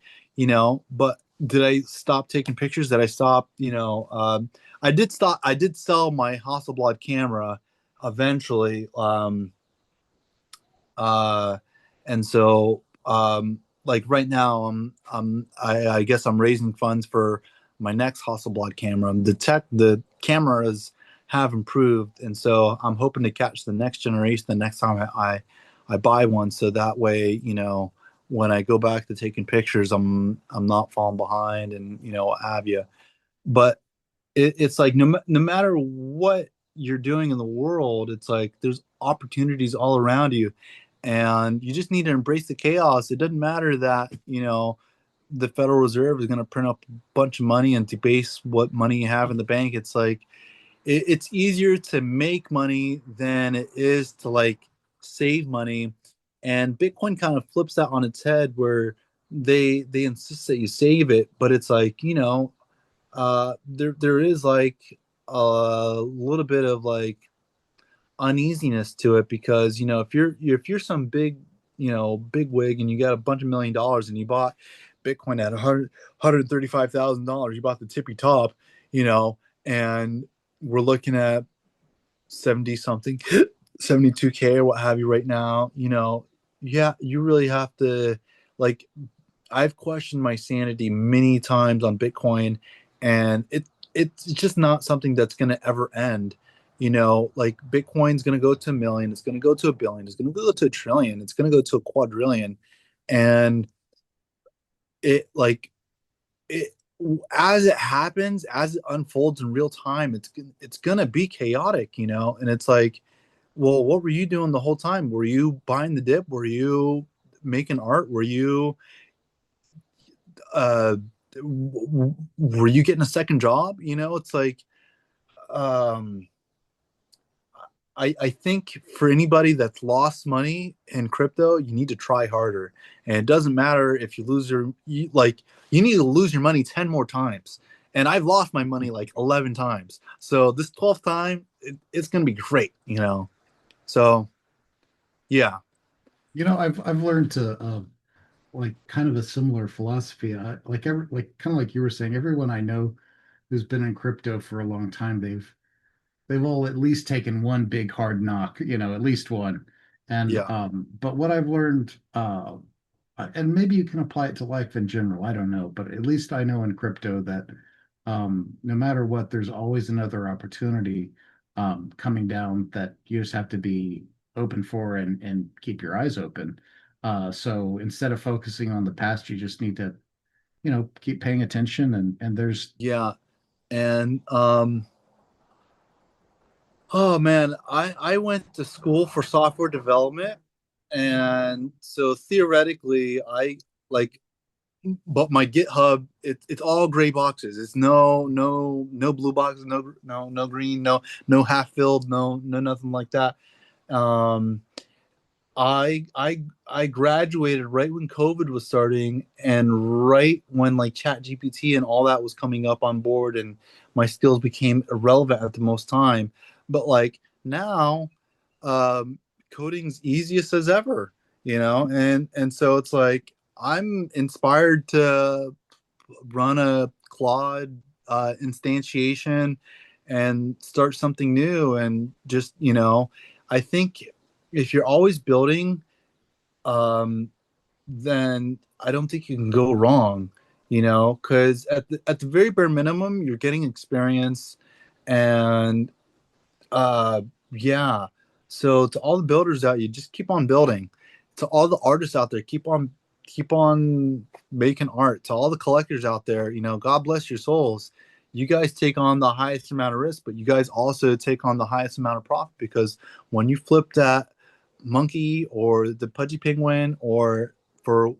but did I stop taking pictures? Did I stop, I did stop. I did sell my Hasselblad camera eventually. Uh, and so, like right now, I guess I'm raising funds for my next Hasselblad camera. The cameras have improved, and so I'm hoping to catch the next generation the next time I buy one. So that way, when I go back to taking pictures, I'm not falling behind, and what have you. But it's like no matter what you're doing in the world, it's like there's opportunities all around you, and you just need to embrace the chaos. It doesn't matter that the Federal Reserve is going to print up a bunch of money and debase what money you have in the bank. It's like it's easier to make money than it is to like save money, and Bitcoin kind of flips that on its head, where they insist that you save it, but it's like, there is like a little bit of like uneasiness to it, because if you're some big wig, and you got a bunch of $1 million, and you bought Bitcoin at $135,000, you bought the tippy top, and we're looking at 70 something 72K or what have you right now. Yeah, you really have to, like, I've questioned my sanity many times on Bitcoin, and it's just not something that's going to ever end. Like Bitcoin's going to go to a million, it's going to go to a billion, it's going to go to a trillion, it's going to go to a quadrillion, and it like it as it happens, as it unfolds in real time, it's going to be chaotic, and it's like, well, what were you doing the whole time? Were you buying the dip? Were you making art? Uh were you getting a second job? It's like, um I think for anybody that's lost money in crypto, you need to try harder. And it doesn't matter if you need to lose your money 10 more times. And I've lost my money like 11 times. So this 12th time, it's going to be great, So, yeah. I've learned to like kind of a similar philosophy. Like kind of like you were saying, everyone I know who's been in crypto for a long time, they've all at least taken one big hard knock, at least one. And Yeah. but what I've learned, and maybe you can apply it to life in general, I don't know, but at least I know in crypto that no matter what, there's always another opportunity coming down that you just have to be open for and keep your eyes open. So instead of focusing on the past, you just need to, keep paying attention, and there's Yeah. And oh man, I went to school for software development, and so theoretically, I like, but my GitHub, it's all gray boxes. It's no blue boxes, no green, no half filled, no nothing like that. Um, I graduated right when COVID was starting, and right when like Chat GPT and all that was coming up on board, and my skills became irrelevant at the most time. But like now, coding's easiest as ever, and so it's like I'm inspired to run a Claude instantiation and start something new, and just I think if you're always building, um, then I don't think you can go wrong, because at the very bare minimum, you're getting experience, and uh, yeah. So to all the builders out, you just keep on building. To all the artists out there, keep on making art. To all the collectors out there, God bless your souls. You guys take on the highest amount of risk, but you guys also take on the highest amount of profit, because when you flip that monkey or the pudgy penguin, or for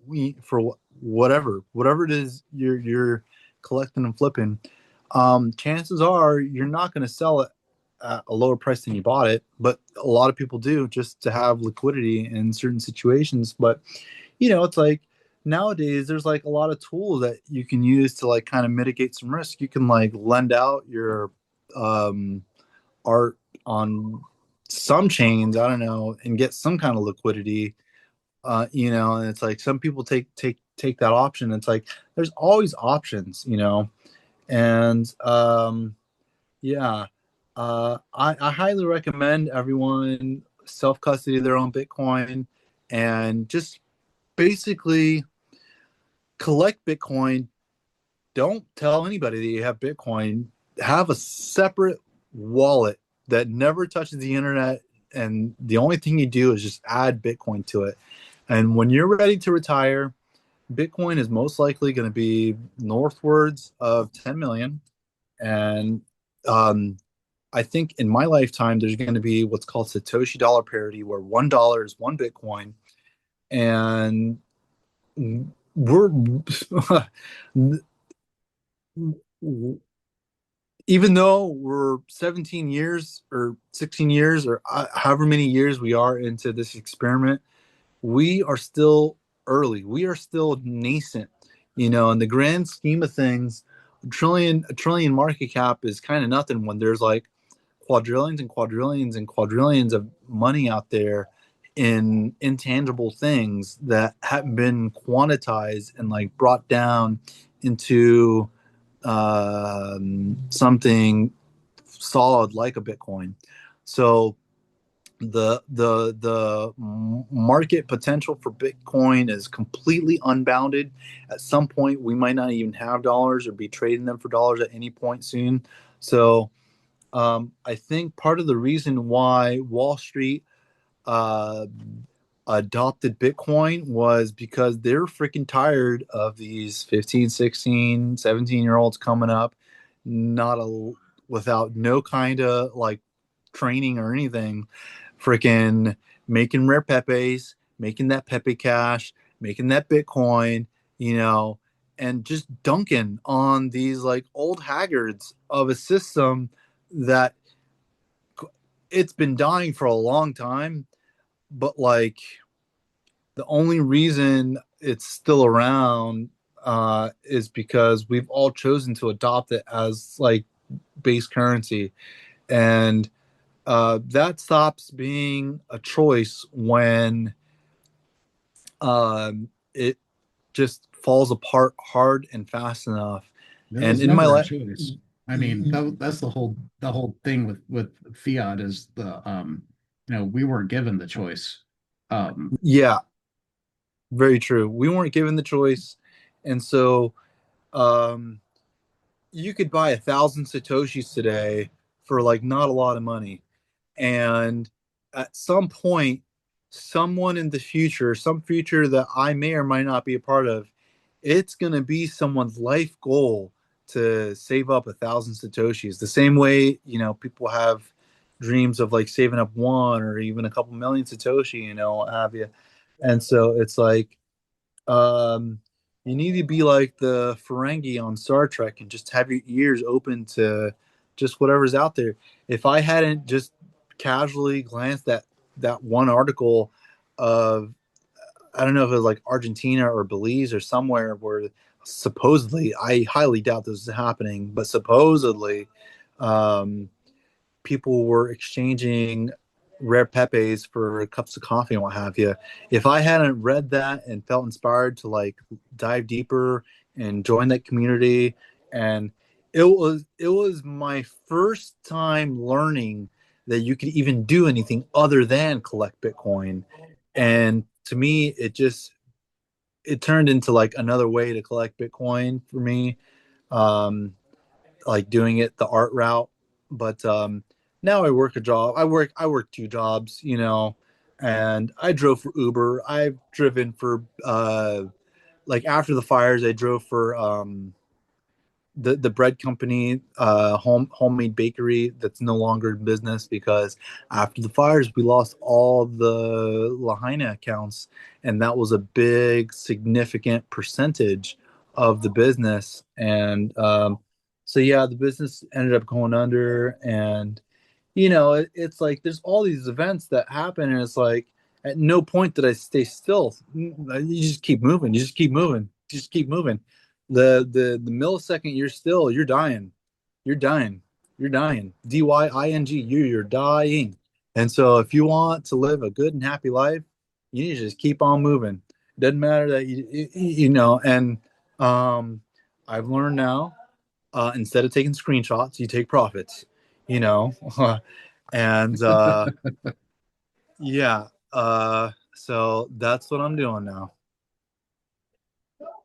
whatever it is you're collecting and flipping, chances are you're not going to sell it at a lower price than you bought it, but a lot of people do, just to have liquidity in certain situations. But it's like nowadays there's like a lot of tools that you can use to like kind of mitigate some risk. You can like lend out your um, art on some chains, I don't know, and get some kind of liquidity. And it's like some people take that option. It's like there's always options, and yeah. I highly recommend everyone self custody their own Bitcoin, and just basically collect Bitcoin. Don't tell anybody that you have Bitcoin. Have a separate wallet that never touches the internet, and the only thing you do is just add Bitcoin to it. And when you're ready to retire, Bitcoin is most likely going to be northwards of 10 million. And um, I think in my lifetime, there's going to be what's called Satoshi dollar parity, where $1 is one Bitcoin. And we're, even though we're 17 years or 16 years or however many years we are into this experiment, we are still early. We are still nascent, in the grand scheme of things. A trillion market cap is kind of nothing when there's like quadrillions and quadrillions and quadrillions of money out there in intangible things that haven't been quantized and like brought down into something solid like a Bitcoin. So the market potential for Bitcoin is completely unbounded. At some point, we might not even have dollars or be trading them for dollars at any point soon. So I think part of the reason why Wall Street uh, adopted Bitcoin was because they're freaking tired of these 15, 16, 17-year olds coming up, not a without no kind of like training or anything, freaking making rare pepes, making that Pepe cash, making that Bitcoin, and just dunking on these like old haggards of a system that it's been dying for a long time, but like the only reason it's still around is because we've all chosen to adopt it as like base currency, and that stops being a choice when it just falls apart hard and fast enough. It And was in my never a life, choice. I mean, that's the whole thing with fiat is we weren't given the choice. Um, yeah, very true. We weren't given the choice, and so um, you could buy 1,000 satoshis today for like not a lot of money, and at some point, someone in the future, some future that I may or might not be a part of, it's going to be someone's life goal to save up 1,000 satoshis, the same way people have dreams of like saving up one or even a couple million satoshi, what have you. And so it's like um, you need to be like the Ferengi on Star Trek and just have your ears open to just whatever's out there. If I hadn't just casually glanced at that one article of, I don't know if it was like Argentina or Belize or somewhere where supposedly, I highly doubt this is happening, but supposedly um, people were exchanging Rare Pepes for cups of coffee and what have you. If I hadn't read that and felt inspired to like dive deeper and join that community, and it was my first time learning that you could even do anything other than collect Bitcoin. And to me, it turned into like another way to collect Bitcoin for me. Um, like doing it the art route. But now I work a job. I work two jobs, and I drove for Uber. I've driven for like after the fires, I drove for the bread company, homemade bakery that's no longer in business because after the fires we lost all the Lahaina accounts, and that was a big significant percentage of the business. And so yeah, the business ended up going under. And it's like there's all these events that happen, and it's like at no point did I stay still. You just keep moving. You just keep moving. You just keep moving. The millisecond you're still, you're dying. You're dying. You're dying. Dying. You're dying. And so if you want to live a good and happy life, you need to just keep on moving. It doesn't matter that and um I've learned now, instead of taking screenshots, you take profits, you know. And yeah, so that's what I'm doing now.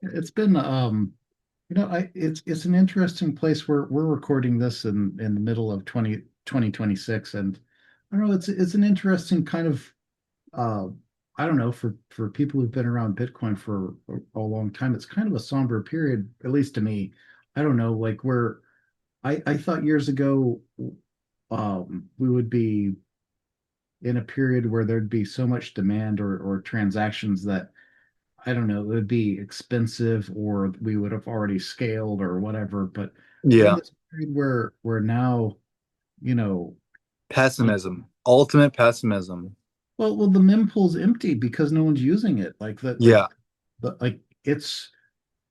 It's been it's an interesting place where we're recording this in the middle of 2026. And I don't know, it's an interesting kind of uh I don't know, for people who've been around Bitcoin for a long time, it's kind of a somber period, at least to me. I don't know, like where I thought years ago we would be in a period where there'd be so much demand or transactions that I don't know, it would be expensive or we would have already scaled or whatever. But we're in Yeah, this period where now, you know, like pessimism, ultimate pessimism. well, the mempool's empty because no one's using it. Yeah, Like it's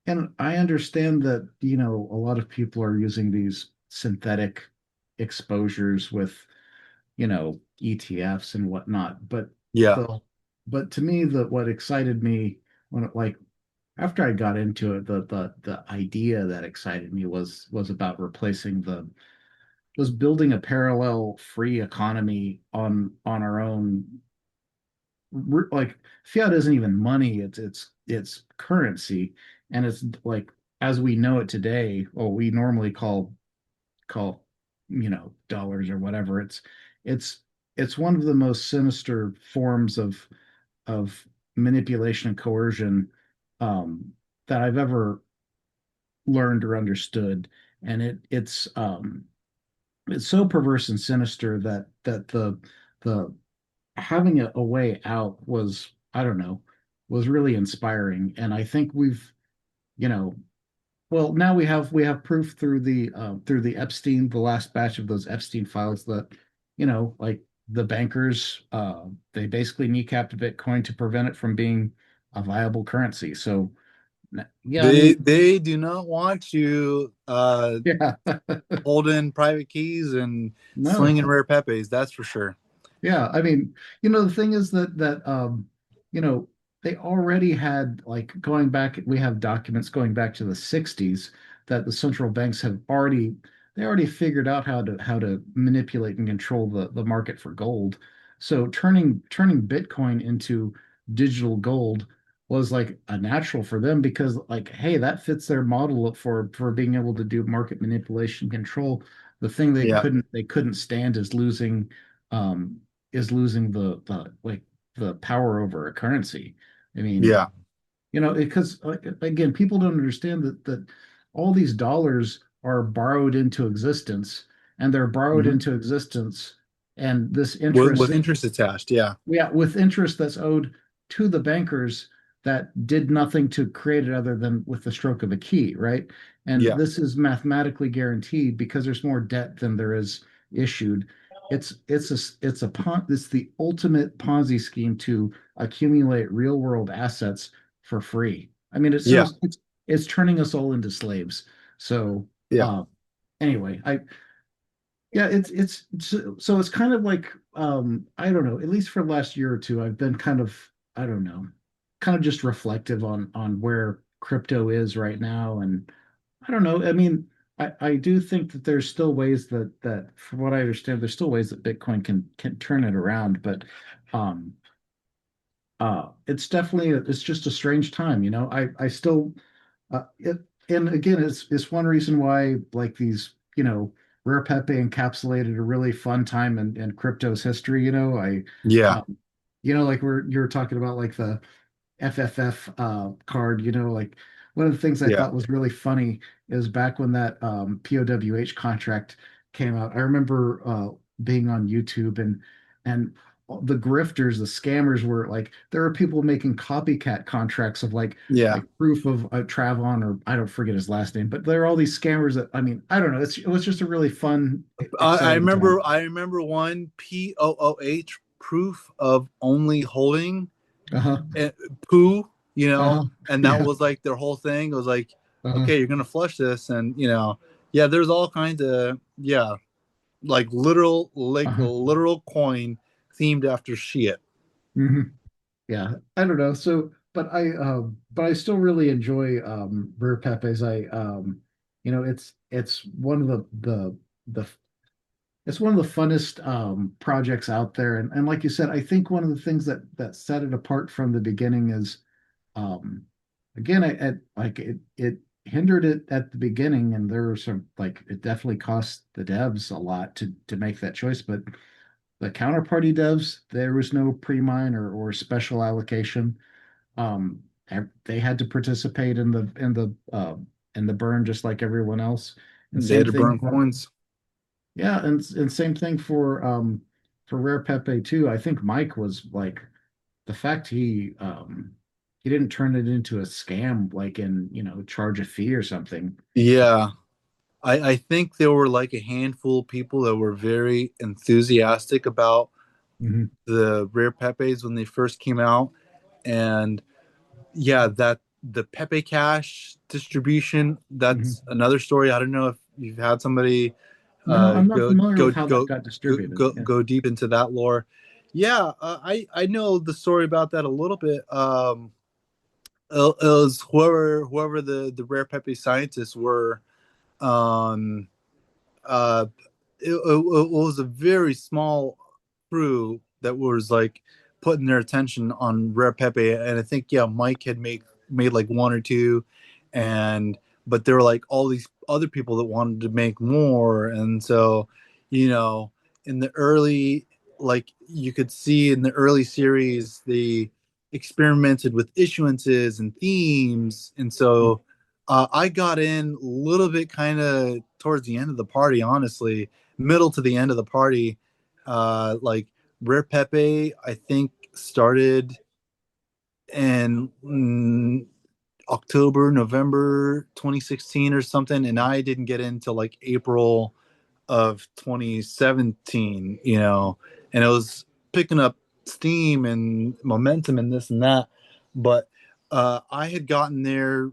and I understand that, a lot of people are using these synthetic exposures with, ETFs and whatnot. yeah, The but to me, the what excited me when it like after I got into it, the idea that excited me was about replacing the was building a parallel free economy on our own. Like fiat isn't even money; it's currency, and it's like as we know it today, or we normally call dollars or whatever. It's it's one of the most sinister forms of manipulation and coercion um, that I've ever learned or understood. And it's so perverse and sinister that the having a way out was, I don't know, was really inspiring. And I think you know well, now we have proof through the Epstein, the last batch of those Epstein files, that like the bankers, they basically kneecapped Bitcoin to prevent it from being a viable currency. So yeah, I they mean, they do not want you yeah, holding private keys and no, slinging rare pepes. That's for sure. yeah, I mean, the thing is that you know, they already had, like, going back, we have documents going back to the 60s that the central banks have already figured out how to manipulate and control the market for gold. So turning Bitcoin into digital gold was like a natural for them because, like, hey, that fits their model for being able to do market manipulation control. The thing Yeah, they couldn't stand um is losing the power over a currency. I mean, yeah, because again, people don't understand that all these dollars are borrowed into existence, and they're borrowed hmm into existence, and this with interest, interest attached. Yeah, yeah, with interest that's owed to the bankers that did nothing to create it other than with the stroke of a key, right? And yeah, this is mathematically guaranteed because there's more debt than there is issued. It's the ultimate Ponzi scheme to accumulate real world assets for free. I mean, yeah, it's turning us all into slaves. So yeah. uh, anyway, Yeah, so it's kind of like I don't know, at least for the last year or two, I've been kind of, I don't know, kind of just reflective on where crypto is right now. And I don't know. I mean, I do think that there's still ways that from what I understand, there's still ways that Bitcoin can turn it around, but um it's definitely it's just a strange time, you know. I still it and again it's one reason why like these, you know, Rare Pepe encapsulated a really fun time in crypto's history, you know. Yeah, Um, you know, like you're talking about like the FFF card, you know, like one of the things I yeah, thought was really funny is back when that POWH contract came out. I remember being on YouTube and the grifters, the scammers were like there were people making copycat contracts of yeah. like proof of Travon, or I don't forget his last name, but there are all these scammers that I mean, I don't know. It was just a really fun, I exciting remember time. I remember one POOH, proof of only holding Uh-huh. eh, poo, Uh-huh. and that Yeah. was like their whole thing. It was like, Uh-huh. okay, you're gonna flush this, and yeah, there's all kinds of, yeah, like Uh-huh. literal coin themed after shit. Mhm. Yeah, I don't know. So, but I still really enjoy Rare Pepes. You know, it's one of the it's one of the funnest projects out there. And like you said, I think one of the things that set it apart from the beginning is um, again, it hindered it at the beginning, and there were some like it definitely cost the devs a lot to make that choice, but the counterparty devs, there was no pre-mine or special allocation. Um, they had to participate in the burn just like everyone else. And They same had to thing burn for coins. yeah, and same thing for Rare Pepe too. I think Mike was like the fact he didn't turn it into a scam like in, you know, charge a fee or something. Yeah, I think there were like a handful of people that were very enthusiastic about Hmm. the Rare Pepes when they first came out, and yeah, that the Pepe Cash distribution, that's Hmm. another story. I don't know if you've had somebody No, I'm not go familiar go with how that go got go distributed. go Yeah. go deep into that lore. Yeah, I know the story about that a little bit. It was whoever the Rare Pepe scientists were. Um, uh, it was a very small crew that was like putting their attention on Rare Pepe, and I think yeah, Mike had made like one or two, and but there were like all these other people that wanted to make more, and so you know, in the early, like you could see in the early series, they experimented with issuances and themes, and so I got in a little bit kind of towards the end of the party, honestly, middle to the end of the party. Like Rare Pepe, I think started in October, November 2016 or something, and I didn't get into like April of 2017, and it was picking up steam and momentum and this and that. But I had gotten there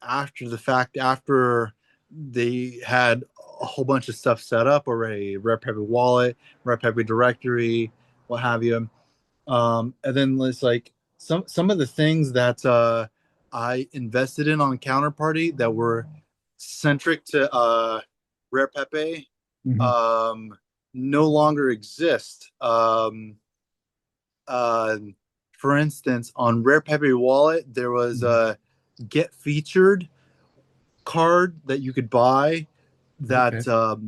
after the fact, after they had a whole bunch of stuff set up already, Rare Pepe wallet, Rare Pepe directory, what have you. And then it's like some of the things that I invested in on Counterparty that were centric to Rare Pepe Hmm. um, no longer exist. Uh, for instance, on Rare Pepe wallet, there was Hmm. a get featured card that you could buy Okay. that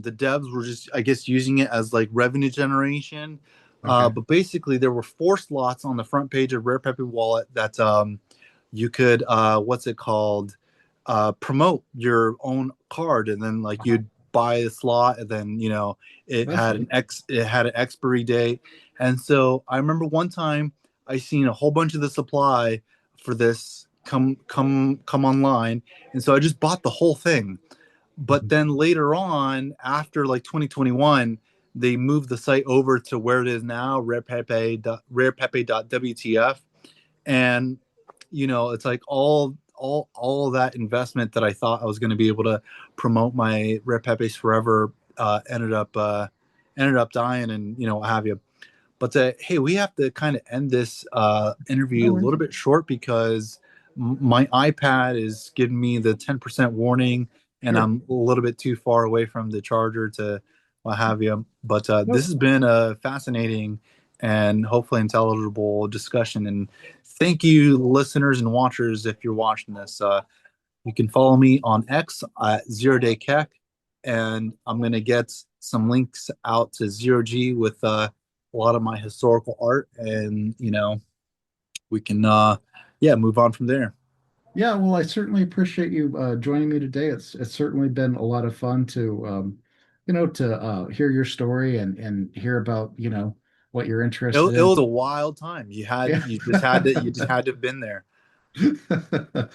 the devs were just, I guess, using it as like revenue generation. Okay. But basically, there were four slots on the front page of Rare Pepe Wallet that you could, what's it called, promote your own card, and then like Uh-huh. you'd buy a slot, and then That's neat. it had an expiry date. And so I remember one time I seen a whole bunch of the supply for this come online, and so I just bought the whole thing. But Mhm. then later on, after like 2021, they moved the site over to where it is now, rarepepe.wtf. And it's like all that investment that I thought I was going to be able to promote my Rare Pepes forever ended up dying, and what have you. But hey, we have to kind of end this No interview a worries. little bit short because my iPad is giving me the 10% warning, and Sure. I'm a little bit too far away from the charger to what have you. But this Nope. has been a fascinating and hopefully intelligible discussion. And thank you, listeners and watchers, if you're watching this. You can follow me on X at Zerodaykek, and I'm going to get some links out to ZeroG with a lot of my historical art, and we can yeah, move on from there. Yeah, well, I certainly appreciate you joining me today. It's certainly been a lot of fun to to hear your story and hear about, what you're interested It in. was a wild time. Yeah. You just had to have been there. Okay.